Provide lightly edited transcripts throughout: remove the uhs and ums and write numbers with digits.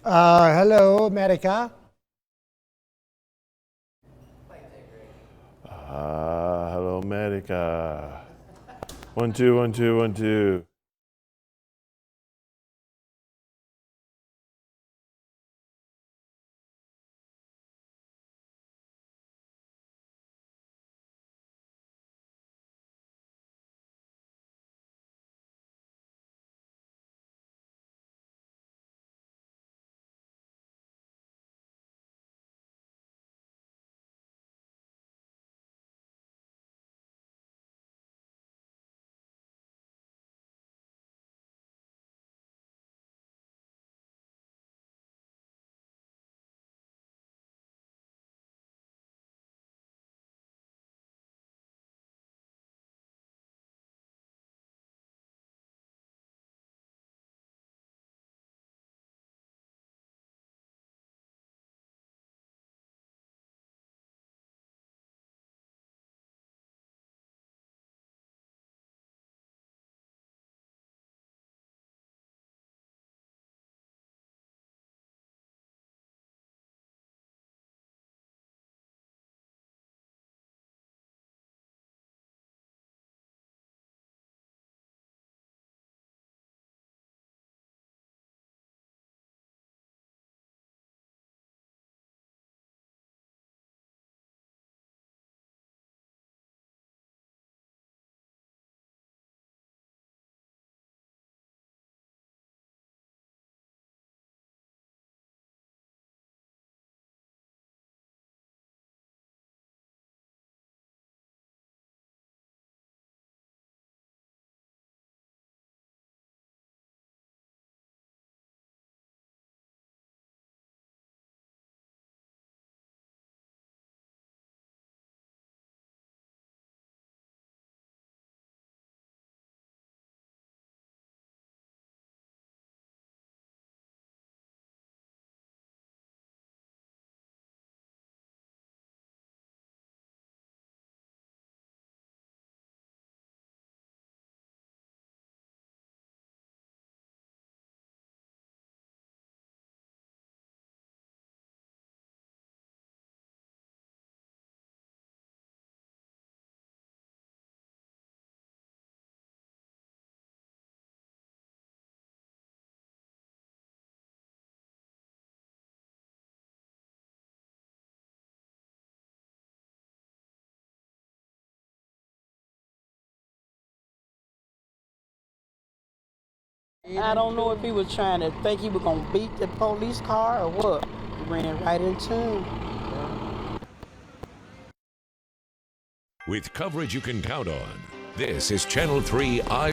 Hello, America. Hello, America. 1, 2, 1, 2, 1, 2. I don't know if he was trying to think he was going to beat the police car or what. He ran right into him. With coverage you can count on, this is Channel 3 I.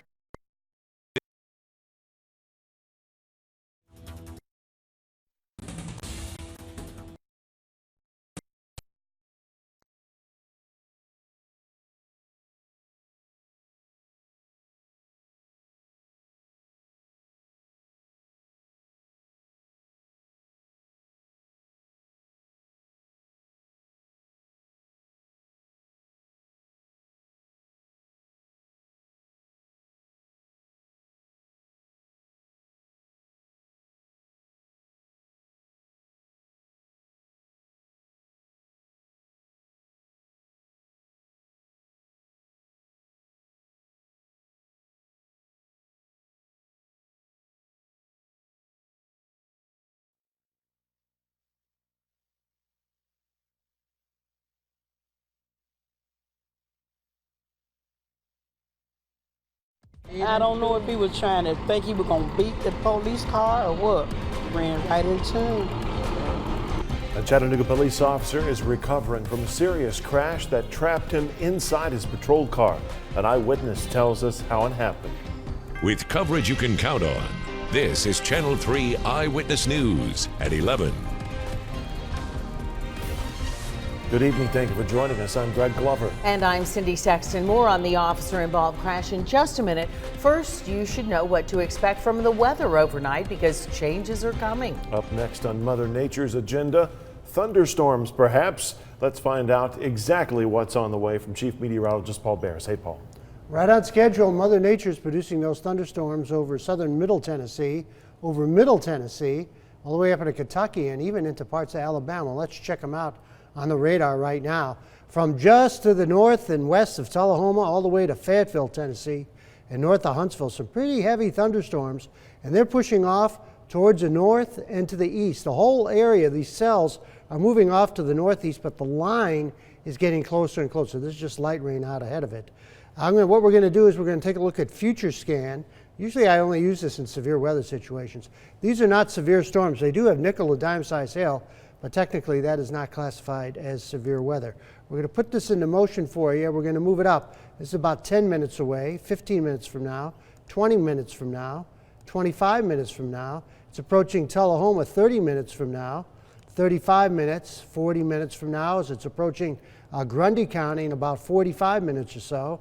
I don't know if he was trying to think he was going to beat the police car or what. He ran right into him. A Chattanooga police officer is recovering from a serious crash that trapped him inside his patrol car. An eyewitness tells us how it happened. With coverage you can count on, this is Channel 3 Eyewitness News at 11. Good evening. Thank you for joining us. I'm Greg Glover. And I'm Cindy Sexton. More on the officer-involved crash in just a minute. First, you should know what to expect from the weather overnight because changes are coming. Up next on Mother Nature's agenda, thunderstorms perhaps. Let's find out exactly what's on the way from Chief Meteorologist Paul Bears. Hey, Paul. Right on schedule. Mother Nature's producing those thunderstorms over southern Middle Tennessee, over Middle Tennessee, all the way up into Kentucky and even into parts of Alabama. Let's check them out on the radar right now. From just to the north and west of Tullahoma all the way to Fayetteville, Tennessee, and north of Huntsville, some pretty heavy thunderstorms, and they're pushing off towards the north and to the east. The whole area, these cells are moving off to the northeast, but the line is getting closer and closer. This is just light rain out ahead of it. What we're going to do is we're going to take a look at future scan. Usually I only use this in severe weather situations. These are not severe storms. They do have nickel and dime size hail, but technically that is not classified as severe weather. We're going to put this into motion for you. We're going to move it up. This is about 10 minutes away, 15 minutes from now, 20 minutes from now, 25 minutes from now. It's approaching Tullahoma 30 minutes from now, 35 minutes, 40 minutes from now as it's approaching Grundy County in about 45 minutes or so,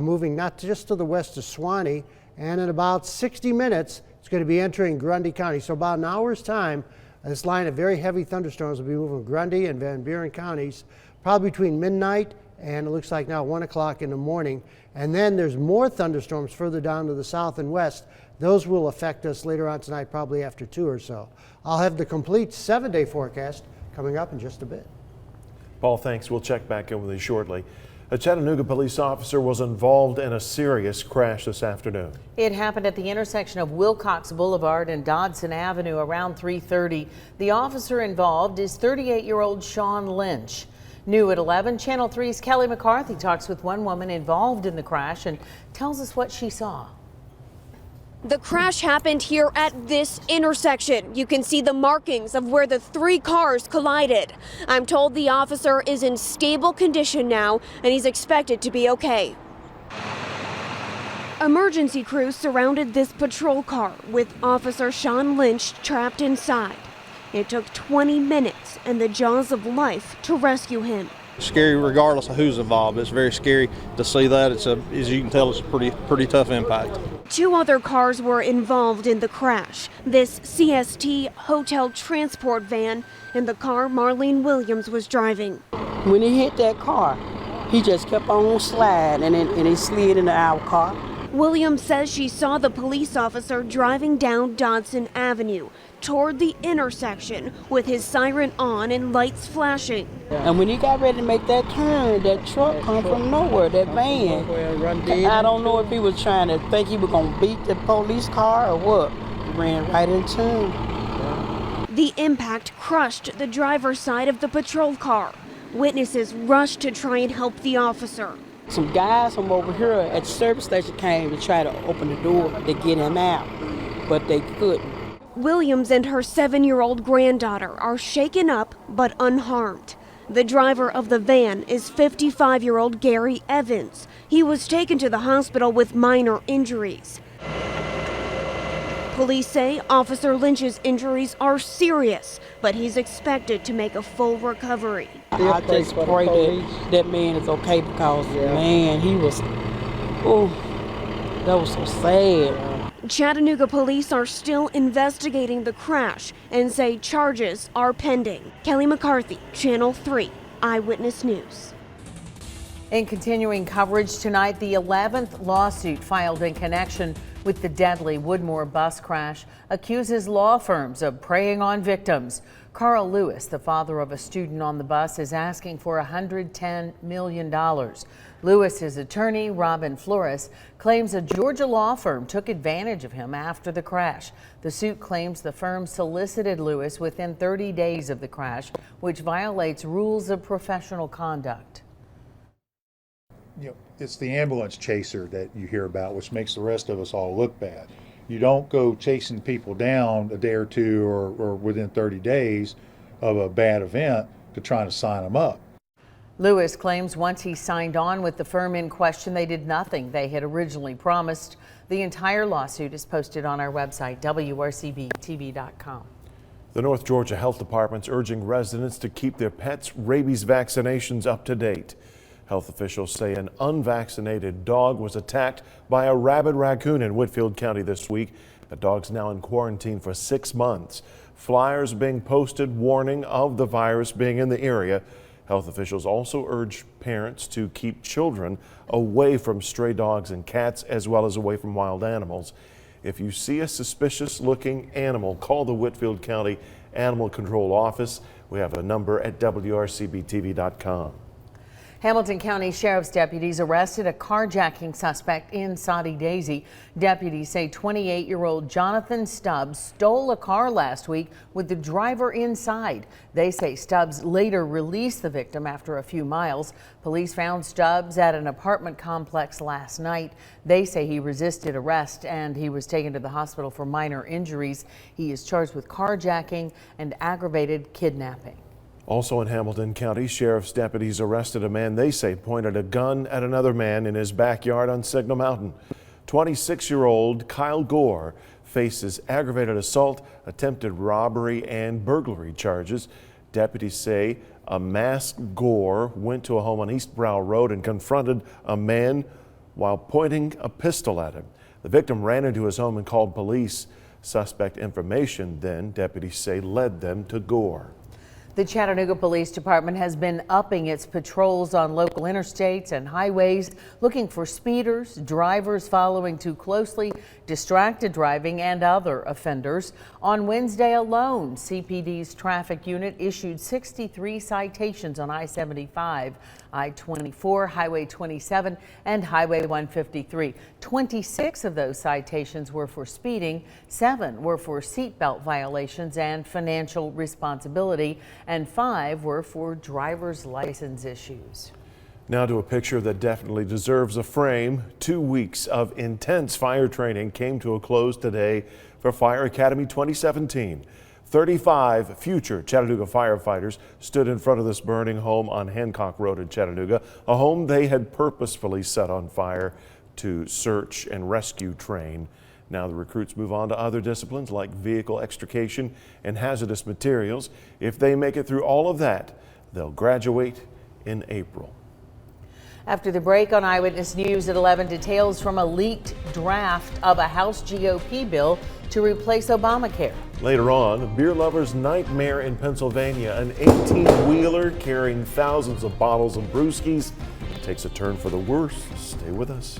moving not just to the west of Suwanee, and in about 60 minutes it's going to be entering Grundy County. So about an hour's time, this line of very heavy thunderstorms will be moving Grundy and Van Buren counties probably between midnight and it looks like now 1 o'clock in the morning. And then there's more thunderstorms further down to the south and west. Those will affect us later on tonight, probably after 2 or so. I'll have the complete 7-day forecast coming up in just a bit. Paul, thanks. We'll check back in with you shortly. A Chattanooga police officer was involved in a serious crash this afternoon. It happened at the intersection of Wilcox Boulevard and Dodson Avenue around 3:30. The officer involved is 38-year-old Sean Lynch. New at 11, Channel 3's Kelly McCarthy talks with one woman involved in the crash and tells us what she saw. The crash happened here at this intersection. You can see the markings of where the 3 cars collided. I'm told the officer is in stable condition now and he's expected to be okay. Emergency crews surrounded this patrol car with Officer Sean Lynch trapped inside. It took 20 minutes and the jaws of life to rescue him. Scary regardless of who's involved. It's very scary to see that. As you can tell, it's a pretty tough impact. 2 other cars were involved in the crash. This CST hotel transport van and the car Marlene Williams was driving. When he hit that car, he just kept on sliding and he slid into our car. Williams says she saw the police officer driving down Dodson Avenue toward the intersection with his siren on and lights flashing. And when he got ready to make that turn, that truck come from nowhere, that van. I don't know if he was trying to think he was going to beat the police car or what. He ran right into him. The impact crushed the driver's side of the patrol car. Witnesses rushed to try and help the officer. Some guys from over here at the service station came to try to open the door to get him out, but they couldn't. Williams and her 7-year-old granddaughter are shaken up but unharmed. The driver of the van is 55-year-old Gary Evans. He was taken to the hospital with minor injuries. Police say Officer Lynch's injuries are serious, but he's expected to make a full recovery. I just pray that man is okay because, man, he was, that was so sad. Chattanooga police are still investigating the crash and say charges are pending. Kelly McCarthy, Channel 3 Eyewitness News. In continuing coverage tonight, the 11th lawsuit filed in connection with the deadly Woodmore bus crash accuses law firms of preying on victims. Carl Lewis, the father of a student on the bus, is asking for $110 million. Lewis's attorney, Robin Flores, claims a Georgia law firm took advantage of him after the crash. The suit claims the firm solicited Lewis within 30 days of the crash, which violates rules of professional conduct. You know, it's the ambulance chaser that you hear about, which makes the rest of us all look bad. You don't go chasing people down a day or two or within 30 days of a bad event to try to sign them up. Lewis claims once he signed on with the firm in question, they did nothing they had originally promised. The entire lawsuit is posted on our website, WRCBTV.com. The North Georgia Health Department's urging residents to keep their pets' rabies vaccinations up to date. Health officials say an unvaccinated dog was attacked by a rabid raccoon in Whitfield County this week. The dog's now in quarantine for 6 months. Flyers being posted warning of the virus being in the area. Health officials also urge parents to keep children away from stray dogs and cats, as well as away from wild animals. If you see a suspicious looking animal, call the Whitfield County Animal Control Office. We have a number at WRCBTV.com. Hamilton County Sheriff's deputies arrested a carjacking suspect in Soddy Daisy. Deputies say 28-year-old Jonathan Stubbs stole a car last week with the driver inside. They say Stubbs later released the victim after a few miles. Police found Stubbs at an apartment complex last night. They say he resisted arrest and he was taken to the hospital for minor injuries. He is charged with carjacking and aggravated kidnapping. Also in Hamilton County, sheriff's deputies arrested a man they say pointed a gun at another man in his backyard on Signal Mountain. 26-year-old Kyle Gore faces aggravated assault, attempted robbery, and burglary charges. Deputies say a masked Gore went to a home on East Brow Road and confronted a man while pointing a pistol at him. The victim ran into his home and called police. Suspect information then, deputies say, led them to Gore. The Chattanooga Police Department has been upping its patrols on local interstates and highways, looking for speeders, drivers following too closely, distracted driving, and other offenders. On Wednesday alone, CPD's traffic unit issued 63 citations on I-75, I-24, Highway 27, and Highway 153. 26 of those citations were for speeding, 7 were for seatbelt violations and financial responsibility, and 5 were for driver's license issues. Now to a picture that definitely deserves a frame. 2 weeks of intense fire training came to a close today for Fire Academy 2017. 35 future Chattanooga firefighters stood in front of this burning home on Hancock Road in Chattanooga, a home they had purposefully set on fire to search and rescue train. Now the recruits move on to other disciplines like vehicle extrication and hazardous materials. If they make it through all of that, they'll graduate in April. After the break on Eyewitness News at 11, details from a leaked draft of a House GOP bill to replace Obamacare. Later on, a beer lover's nightmare in Pennsylvania. An 18-wheeler carrying thousands of bottles of brewskis takes a turn for the worse. Stay with us.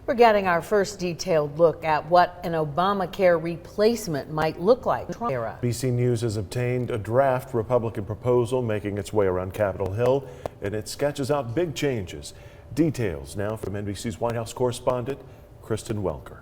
We're getting our first detailed look at what an Obamacare replacement might look like. BC News has obtained a draft Republican proposal making its way around Capitol Hill, and it sketches out big changes. Details now from NBC's White House correspondent, Kristen Welker.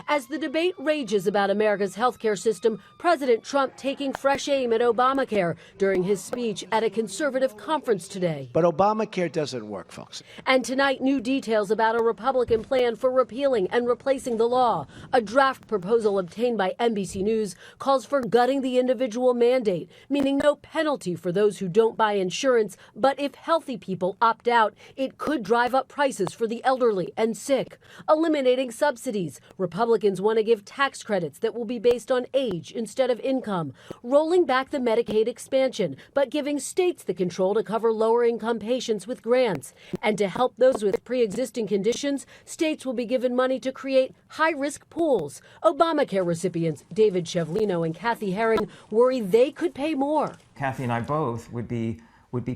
As the debate rages about America's healthcare system, President Trump taking fresh aim at Obamacare during his speech at a conservative conference today. But Obamacare doesn't work, folks. And tonight, new details about a Republican plan for repealing and replacing the law. A draft proposal obtained by NBC News calls for gutting the individual mandate, meaning no penalty for those who don't buy insurance, but if healthy people opt out, it could drive up prices for the elderly and sick. Eliminating subsidies. Republicans want to give tax credits that will be based on age instead of income. Rolling back the Medicaid expansion, but giving states the control to cover lower income patients with grants. And to help those with pre-existing conditions, states will be given money to create high-risk pools. Obamacare recipients David Chevlino and Kathy Herring worry they could pay more. Kathy and I both would be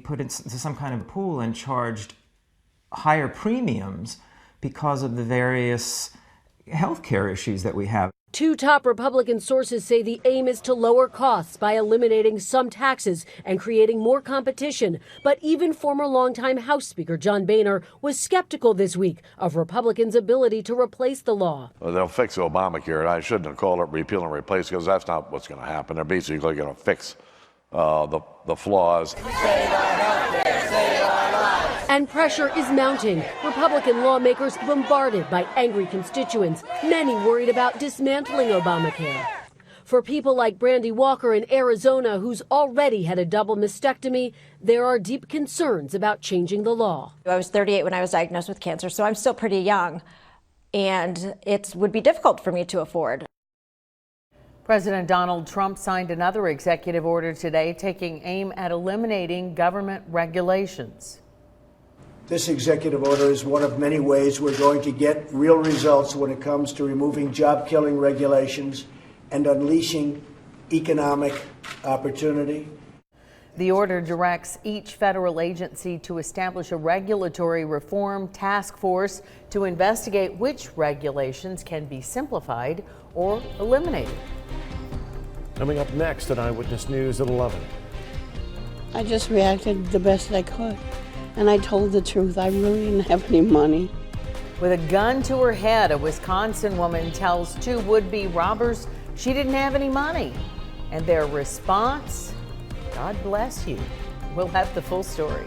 put into some kind of pool and charged higher premiums because of the various healthcare issues that we have. Two top Republican sources say the aim is to lower costs by eliminating some taxes and creating more competition. But even former longtime House Speaker John Boehner was skeptical this week of Republicans' ability to replace the law. Well, they'll fix Obamacare, and I shouldn't have called it repeal and replace because that's not what's going to happen. They're basically going to fix the flaws. And pressure is mounting. Republican lawmakers bombarded by angry constituents, many worried about dismantling Obamacare. For people like Brandy Walker in Arizona, who's already had a double mastectomy, there are deep concerns about changing the law. I was 38 when I was diagnosed with cancer, so I'm still pretty young, and it would be difficult for me to afford. President Donald Trump signed another executive order today taking aim at eliminating government regulations. This executive order is one of many ways we're going to get real results when it comes to removing job-killing regulations and unleashing economic opportunity. The order directs each federal agency to establish a regulatory reform task force to investigate which regulations can be simplified or eliminated. Coming up next at Eyewitness News at 11. I just reacted the best I could. And I told the truth. I really didn't have any money. With a gun to her head, a Wisconsin woman tells two would-be robbers she didn't have any money. And their response, God bless you. We'll have the full story.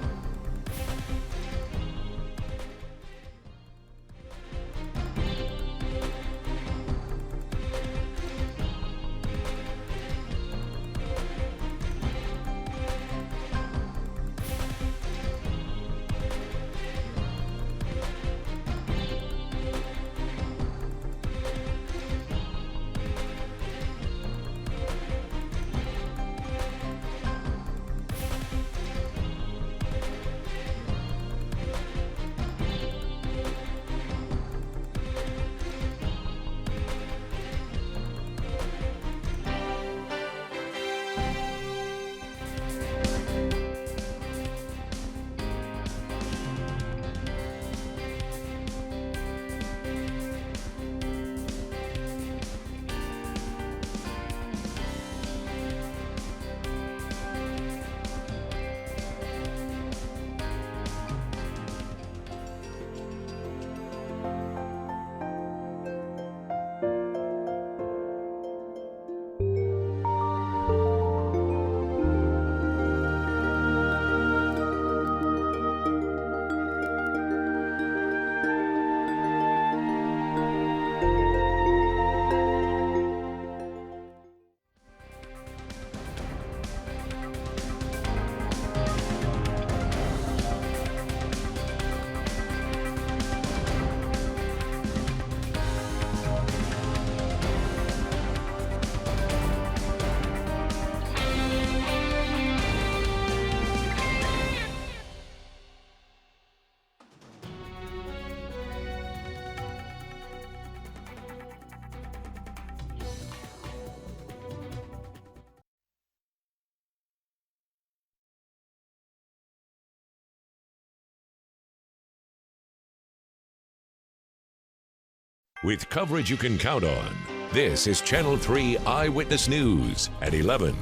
With coverage you can count on, this is Channel 3 Eyewitness News at 11.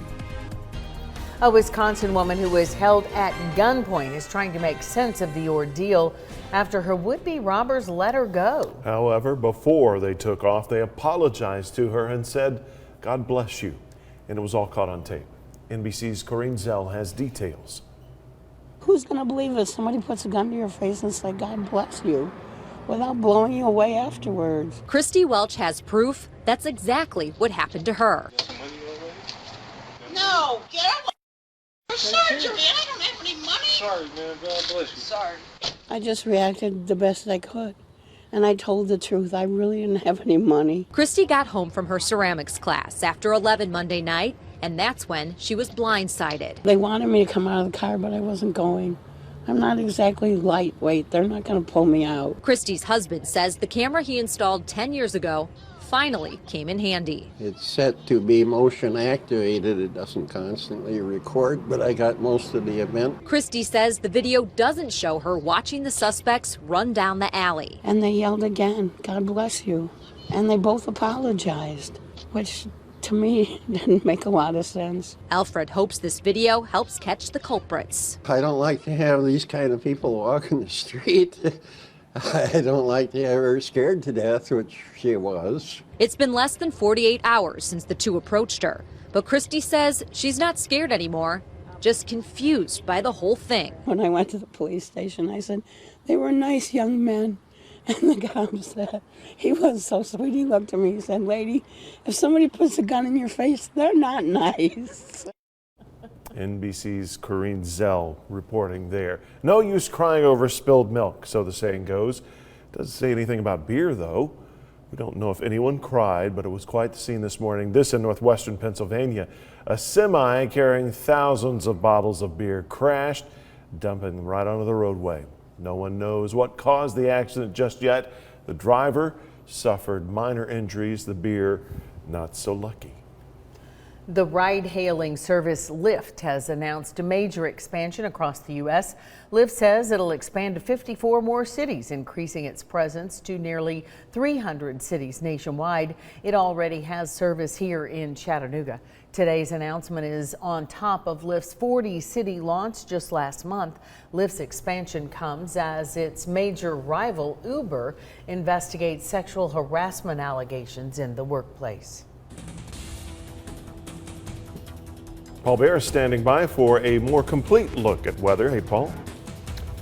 A Wisconsin woman who was held at gunpoint is trying to make sense of the ordeal after her would-be robbers let her go. However, before they took off, they apologized to her and said, "God bless you." And it was all caught on tape. NBC's Corinne Zell has details. Who's going to believe it? Somebody puts a gun to your face and say, "God bless you," without blowing you away afterwards. Christy Welch has proof that's exactly what happened to her. No, get up. Surgery, I don't have any money. Sorry, man. God bless you. Sorry. I just reacted the best I could, and I told the truth. I really didn't have any money. Christy got home from her ceramics class after 11 Monday night, and that's when she was blindsided. They wanted me to come out of the car, but I wasn't going. I'm not exactly lightweight. They're not going to pull me out. Christy's husband says the camera he installed 10 years ago finally came in handy. It's set to be motion activated. It doesn't constantly record, but I got most of the event. Christy says the video doesn't show her watching the suspects run down the alley. And they yelled again, "God bless you." And they both apologized, which to me didn't make a lot of sense. Alfred hopes this video helps catch the culprits. I don't like to have these kind of people walking the street. I don't like to have her scared to death, which she was. It's been less than 48 hours since the two approached her, but Christy says she's not scared anymore, just confused by the whole thing. When I went to the police station, I said, "They were nice young men." And the cop said, he was so sweet, he looked at me, he said, "Lady, if somebody puts a gun in your face, they're not nice." NBC's Corinne Zell reporting there. No use crying over spilled milk, so the saying goes. Doesn't say anything about beer, though. We don't know if anyone cried, but it was quite the scene this morning. This in Northwestern Pennsylvania. A semi carrying thousands of bottles of beer crashed, dumping right onto the roadway. No one knows what caused the accident just yet. The driver suffered minor injuries. The beer, not so lucky. The ride-hailing service Lyft has announced a major expansion across the U.S. Lyft says it'll expand to 54 more cities, increasing its presence to nearly 300 cities nationwide. It already has service here in Chattanooga. Today's announcement is on top of Lyft's 40-city launch just last month. Lyft's expansion comes as its major rival, Uber, investigates sexual harassment allegations in the workplace. Paul Bear is standing by for a more complete look at weather. Hey, Paul.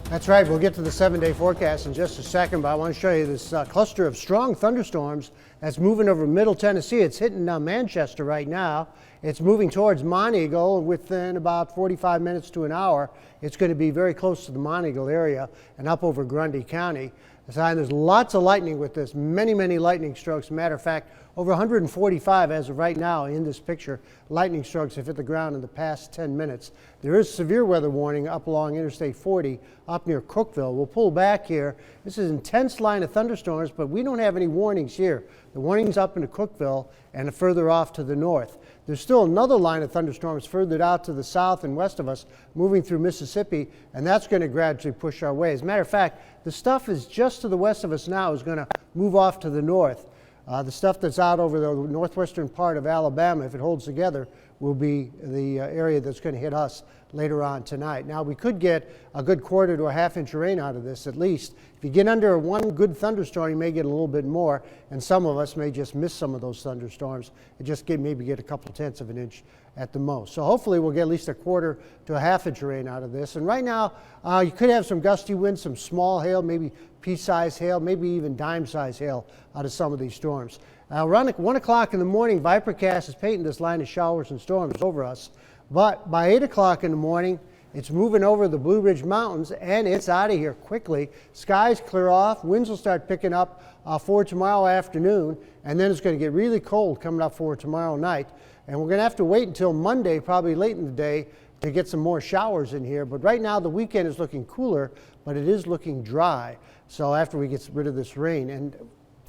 That's right. We'll get to the 7-day forecast in just a second, but I want to show you this cluster of strong thunderstorms that's moving over middle Tennessee. It's hitting Manchester right now. It's moving towards Monteagle within about 45 minutes to an hour. It's going to be very close to the Monteagle area and up over Grundy County. There's lots of lightning with this, many lightning strokes. Matter of fact, over 145 as of right now in this picture, lightning strokes have hit the ground in the past 10 minutes. There is severe weather warning up along Interstate 40 up near Cookville. We'll pull back here. This is an intense line of thunderstorms, but we don't have any warnings here. The warning's up into Cookville and further off to the north. There's still another line of thunderstorms further out to the south and west of us, moving through Mississippi, and that's going to gradually push our way. As a matter of fact, the stuff is just to the west of us now is going to move off to the north. The stuff that's out over the northwestern part of Alabama, if it holds together, will be the area that's going to hit us later on tonight. Now, we could get a good quarter to a half-inch rain out of this at least. If you get under one good thunderstorm, you may get a little bit more, and some of us may just miss some of those thunderstorms and just maybe get a couple tenths of an inch at the most. So hopefully we'll get at least a quarter to a half-inch rain out of this. And right now, you could have some gusty winds, some small hail, maybe pea-sized hail, maybe even dime-sized hail out of some of these storms. Around 1 o'clock in the morning, Vipercast is painting this line of showers and storms over us. But by 8 o'clock in the morning, it's moving over the Blue Ridge Mountains, and it's out of here quickly. Skies clear off. Winds will start picking up for tomorrow afternoon, and then it's going to get really cold coming up for tomorrow night. And we're going to have to wait until Monday, probably late in the day, to get some more showers in here. But right now, the weekend is looking cooler, but it is looking dry. So after we get rid of this rain, and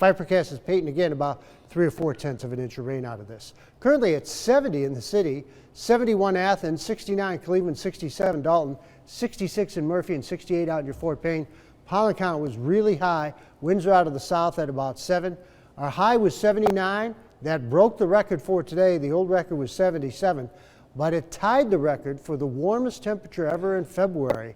Vipercast is painting again about 3 or 4 tenths of an inch of rain out of this. Currently it's 70 in the city, 71 Athens, 69 Cleveland, 67 Dalton, 66 in Murphy, and 68 out near Fort Payne. Pollen count was really high. Winds are out of the south at about 7. Our high was 79. That broke the record for today. The old record was 77. but it tied the record for the warmest temperature ever in February.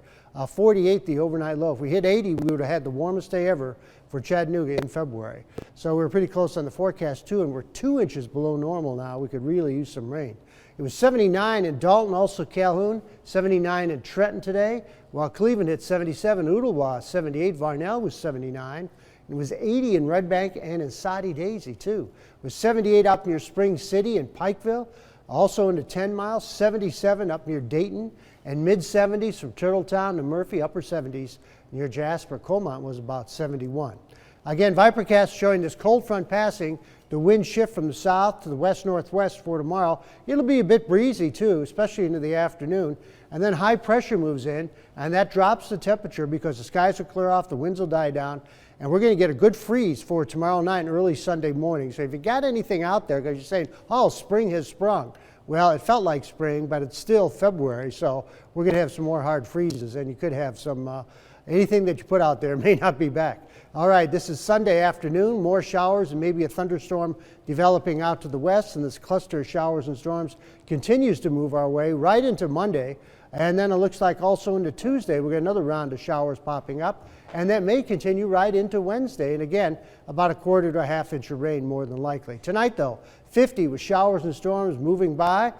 48, the overnight low. If we hit 80, we would have had the warmest day ever for Chattanooga in February. So we're pretty close on the forecast too, and we're 2 inches below normal now. We could really use some rain. It was 79 in Dalton, also Calhoun, 79 in Trenton today, while Cleveland hit 77, Ooltewah 78, Varnell was 79. It was 80 in Red Bank and in Soddy Daisy too. It was 78 up near Spring City and Pikeville, also into 10 Mile, 77 up near Dayton, and mid-70s from Turtletown to Murphy, upper 70s near Jasper. Colmont was about 71. Again, Vipercast showing this cold front passing, the wind shift from the south to the west-northwest for tomorrow. It'll be a bit breezy too, especially into the afternoon. And then high pressure moves in, and that drops the temperature because the skies will clear off, the winds will die down, and we're going to get a good freeze for tomorrow night and early Sunday morning. So if you got anything out there, because you're saying, oh, spring has sprung. Well, it felt like spring, but it's still February, so we're going to have some more hard freezes, and you could have some, anything that you put out there may not be back. All right, this is Sunday afternoon, more showers and maybe a thunderstorm developing out to the west, and this cluster of showers and storms continues to move our way right into Monday, and then it looks like also into Tuesday we'll get another round of showers popping up, and that may continue right into Wednesday, and again, about a quarter to a half inch of rain more than likely. Tonight though, 50 with showers and storms moving by.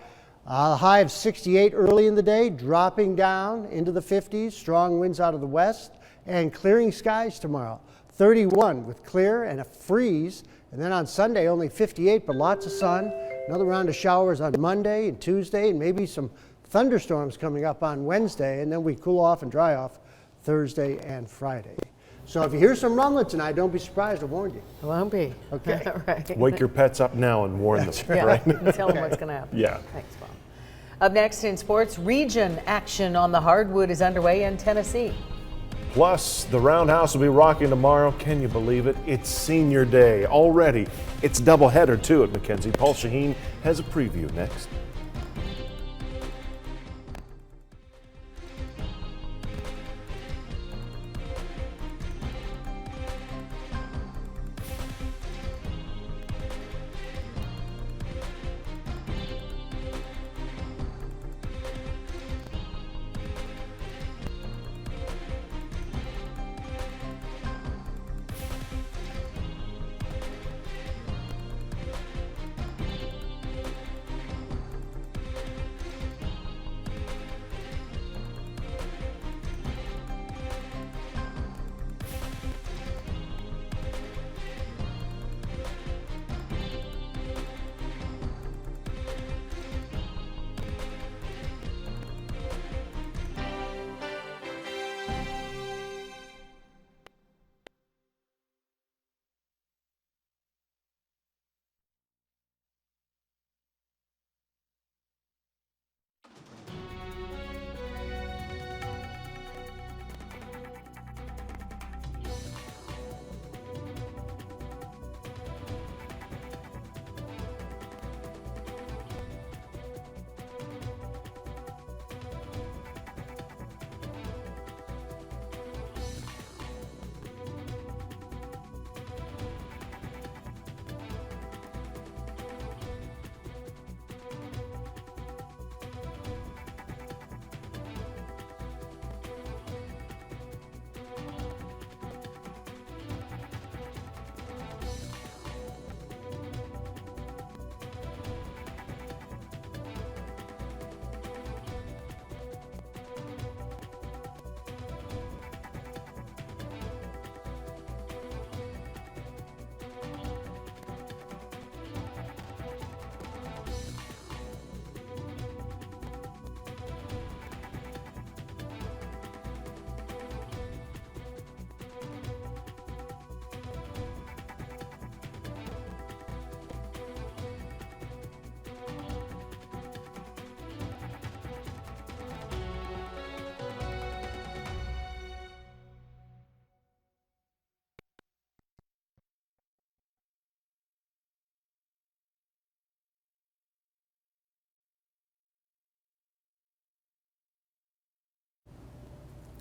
A high of 68 early in the day, dropping down into the 50s, strong winds out of the west, and clearing skies tomorrow. 31 with clear and a freeze, and then on Sunday only 58, but lots of sun. Another round of showers on Monday and Tuesday, and maybe some thunderstorms coming up on Wednesday, and then we cool off and dry off Thursday and Friday. So if you hear some rumbling tonight, don't be surprised, I warned you. It won't be. Okay. Right. Wake your pets up now and warn them. Yeah, right? tell them what's going to happen. Yeah. Thanks, Bob. Up next in sports, region action on the hardwood is underway in Tennessee. Plus, the Roundhouse will be rocking tomorrow. Can you believe it? It's senior day already. It's doubleheader too at Mackenzie. Paul Shaheen has a preview next.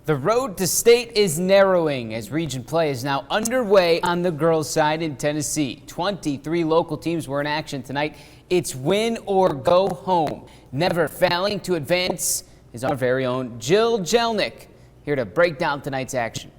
The road to state is narrowing as region play is now underway on the girls' side in Tennessee. 23 local teams were in action tonight. It's win or go home. Never failing to advance is our very own Jill Jelnick, here to break down tonight's action.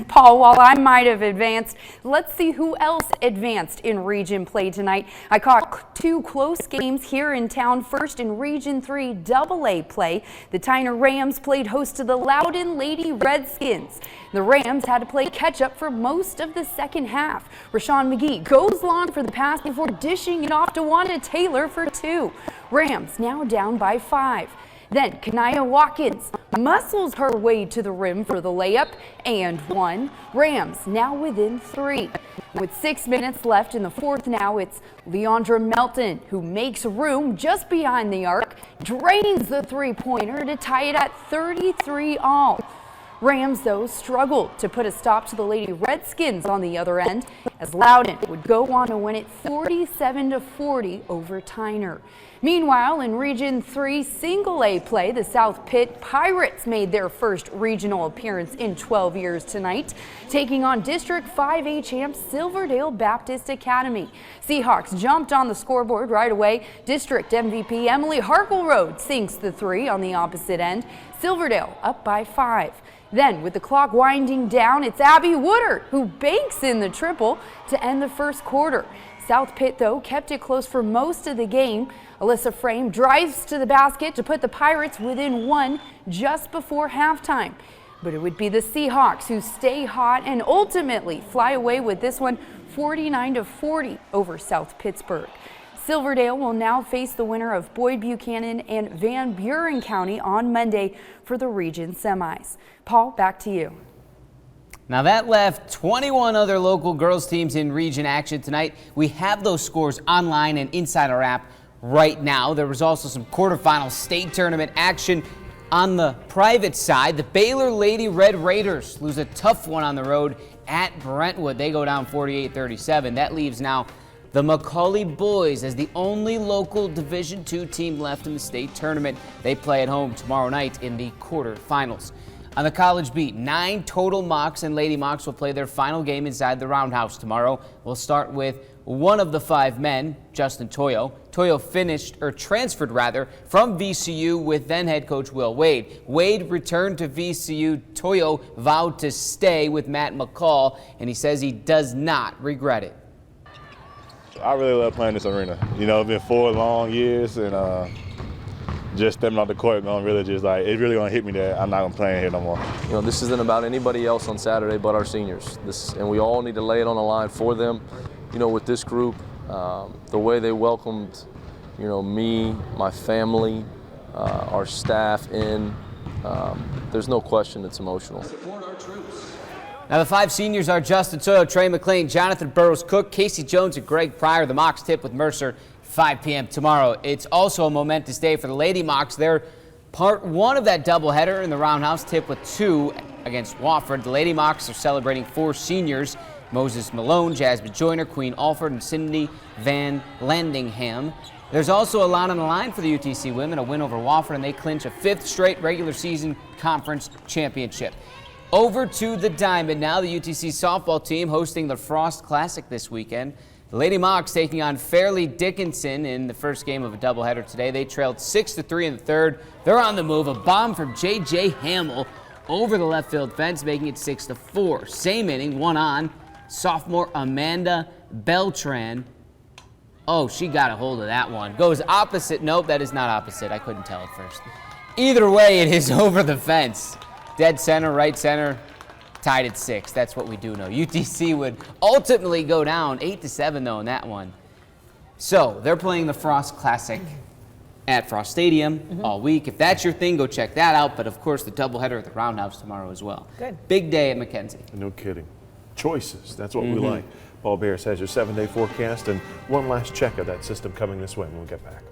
Paul, while I might have advanced, let's see who else advanced in region play tonight. I caught two close games here in town. First, in Region 3 AA play, the Tyner Rams played host to the Loudoun Lady Redskins. The Rams had to play catch-up for most of the second half. Rashawn McGee goes long for the pass before dishing it off to Wanda Taylor for 2. Rams now down by 5. Then Kanaya Watkins muscles her way to the rim for the layup and 1. Rams now within 3. With 6 minutes left in the fourth now, it's Leandra Melton who makes room just behind the arc, drains the three-pointer to tie it at 33 all. Rams, though, struggled to put a stop to the Lady Redskins on the other end, as Loudoun would go on to win it 47-40 over Tyner. Meanwhile, in Region 3 Single A play, the South Pitt Pirates made their first regional appearance in 12 years tonight, taking on District 5A champs Silverdale Baptist Academy. Seahawks jumped on the scoreboard right away. District MVP Emily Harkleroad sinks the 3 on the opposite end. Silverdale up by 5. Then, with the clock winding down, it's Abby Woodard who banks in the triple to end the first quarter. South Pitt, though, kept it close for most of the game. Alyssa Frame drives to the basket to put the Pirates within 1 just before halftime. But it would be the Seahawks who stay hot and ultimately fly away with this one 49-40 over South Pittsburgh. Silverdale will now face the winner of Boyd Buchanan and Van Buren County on Monday for the region semis. Paul, back to you. Now that left 21 other local girls teams in region action tonight. We have those scores online and inside our app right now. There was also some quarterfinal state tournament action on the private side. The Baylor Lady Red Raiders lose a tough one on the road at Brentwood. They go down 48-37. That leaves now the Macaulay Boys as the only local Division II team left in the state tournament. They play at home tomorrow night in the quarterfinals. On the college beat, 9 total Mocs and Lady Mocs will play their final game inside the Roundhouse tomorrow. We'll start with one of the 5 men, Justin Toyo. Toyo transferred from VCU with then head coach Will Wade. Wade returned to VCU. Toyo vowed to stay with Matt McCall, and he says he does not regret it. I really love playing this arena. You know, it's been 4 long years, and just stepping off the court, really just like, it really gonna hit me that I'm not gonna play here no more. You know, this isn't about anybody else on Saturday but our seniors. And we all need to lay it on the line for them. You know, with this group, the way they welcomed, you know, me, my family, our staff in, there's no question it's emotional. Now the 5 seniors are Justin Toyo, Trey McLean, Jonathan Burrows-Cook, Casey Jones, and Greg Pryor. The Mocs tip with Mercer 5 p.m. tomorrow. It's also a momentous day for the Lady Mocs. They're part 1 of that doubleheader in the Roundhouse, tip with 2 against Wofford. The Lady Mocs are celebrating 4 seniors: Moses Malone, Jasmine Joyner, Queen Alford, and Cindy Van Landingham. There's also a lot on the line for the UTC women, a win over Wofford, and they clinch a 5th straight regular season conference championship. Over to the Diamond now, the UTC softball team hosting the Frost Classic this weekend. The Lady Mocs taking on Fairleigh Dickinson in the first game of a doubleheader today. They trailed 6-3 in the third. They're on the move. A bomb from J.J. Hamill over the left field fence, making it 6-4. Same inning, 1 on. Sophomore Amanda Beltran. Oh, she got a hold of that one. Goes opposite. Nope, that is not opposite. I couldn't tell at first. Either way, it is over the fence. Dead center, right center, tied at 6. That's what we do know. UTC would ultimately go down 8-7 though in that one. So they're playing the Frost Classic at Frost Stadium all week. If that's your thing, go check that out. But of course, the doubleheader at the Roundhouse tomorrow as well. Good. Big day at Mackenzie. No kidding. Choices. That's what we like. Paul Bears has your 7-day forecast and one last check of that system coming this way when we get back.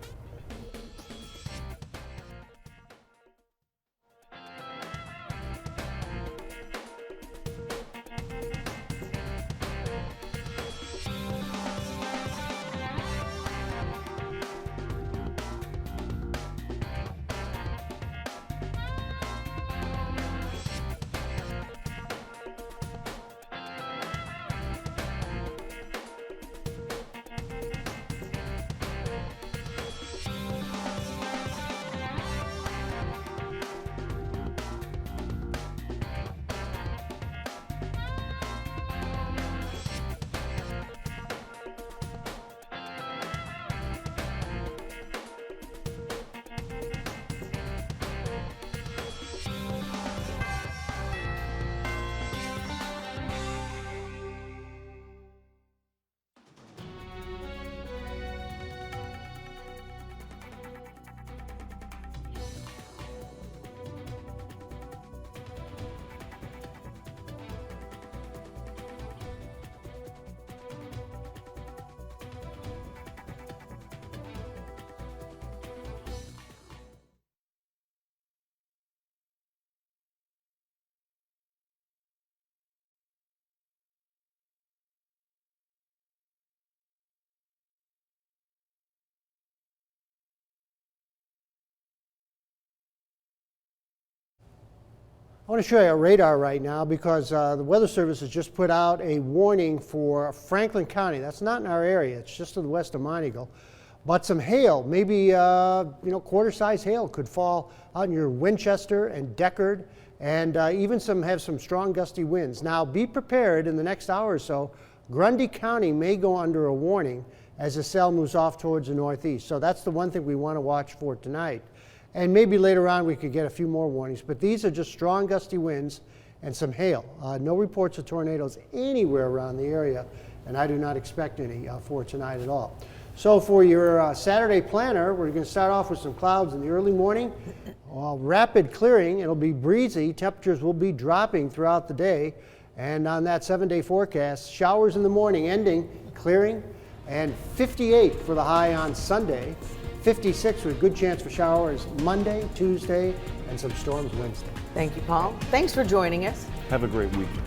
I want to show you a radar right now because the Weather Service has just put out a warning for Franklin County. That's not in our area. It's just to the west of Monteagle. But some hail, maybe quarter-size hail could fall out in your Winchester and Deckard, and even have some strong gusty winds. Now be prepared in the next hour or so. Grundy County may go under a warning as the cell moves off towards the northeast. So that's the one thing we want to watch for tonight. And maybe later on we could get a few more warnings, but these are just strong gusty winds and some hail. No reports of tornadoes anywhere around the area, and I do not expect any for tonight at all. So for your Saturday planner, we're going to start off with some clouds in the early morning. Rapid clearing, it'll be breezy, temperatures will be dropping throughout the day, and on that 7-day forecast, showers in the morning ending, clearing, and 58 for the high on Sunday. 56 with a good chance for showers Monday, Tuesday, and some storms Wednesday. Thank you, Paul. Thanks for joining us. Have a great weekend.